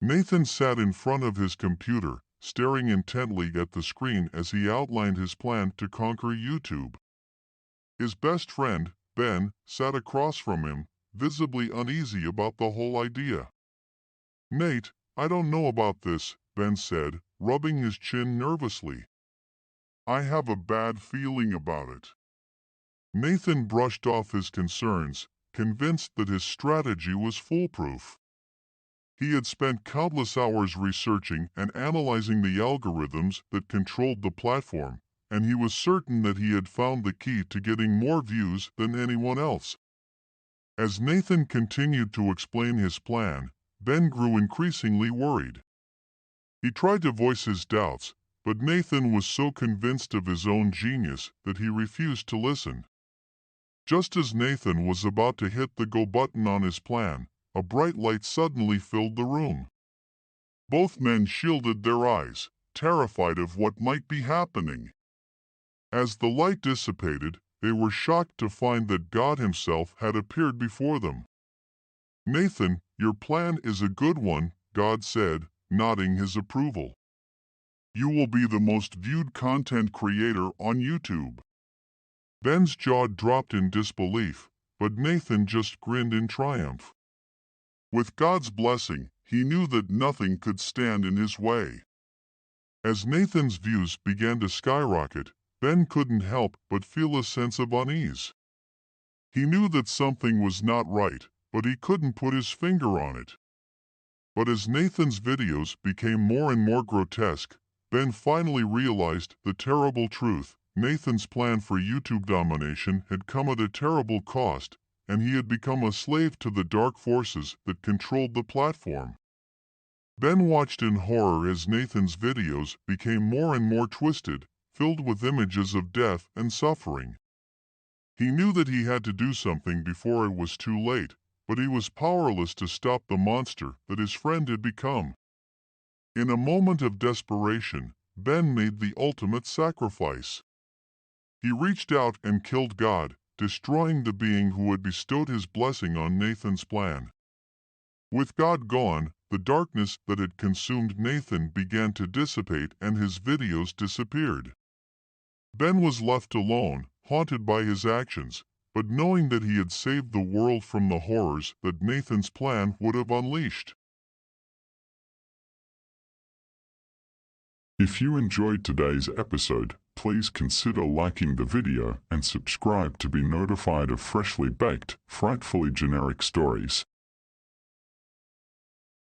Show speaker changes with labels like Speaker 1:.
Speaker 1: Nathan sat in front of his computer, staring intently at the screen as he outlined his plan to conquer YouTube. His best friend, Ben, sat across from him, visibly uneasy about the whole idea. "Nate, I don't know about this," Ben said, rubbing his chin nervously. "I have a bad feeling about it." Nathan brushed off his concerns, convinced that his strategy was foolproof. He had spent countless hours researching and analyzing the algorithms that controlled the platform, and he was certain that he had found the key to getting more views than anyone else. As Nathan continued to explain his plan, Ben grew increasingly worried. He tried to voice his doubts, but Nathan was so convinced of his own genius that he refused to listen. Just as Nathan was about to hit the go button on his plan, a bright light suddenly filled the room. Both men shielded their eyes, terrified of what might be happening. As the light dissipated, they were shocked to find that God Himself had appeared before them. "Nathan, your plan is a good one," God said, nodding His approval. "You will be the most viewed content creator on YouTube." Ben's jaw dropped in disbelief, but Nathan just grinned in triumph. With God's blessing, he knew that nothing could stand in his way. As Nathan's views began to skyrocket, Ben couldn't help but feel a sense of unease. He knew that something was not right, but he couldn't put his finger on it. But as Nathan's videos became more and more grotesque, Ben finally realized the terrible truth. Nathan's plan for YouTube domination had come at a terrible cost, and he had become a slave to the dark forces that controlled the platform. Ben watched in horror as Nathan's videos became more and more twisted, filled with images of death and suffering. He knew that he had to do something before it was too late, but he was powerless to stop the monster that his friend had become. In a moment of desperation, Ben made the ultimate sacrifice. He reached out and killed God, destroying the being who had bestowed his blessing on Nathan's plan. With God gone, the darkness that had consumed Nathan began to dissipate and his videos disappeared. Ben was left alone, haunted by his actions, but knowing that he had saved the world from the horrors that Nathan's plan would have unleashed.
Speaker 2: If you enjoyed today's episode, please consider liking the video and subscribe to be notified of freshly baked, frightfully generic stories.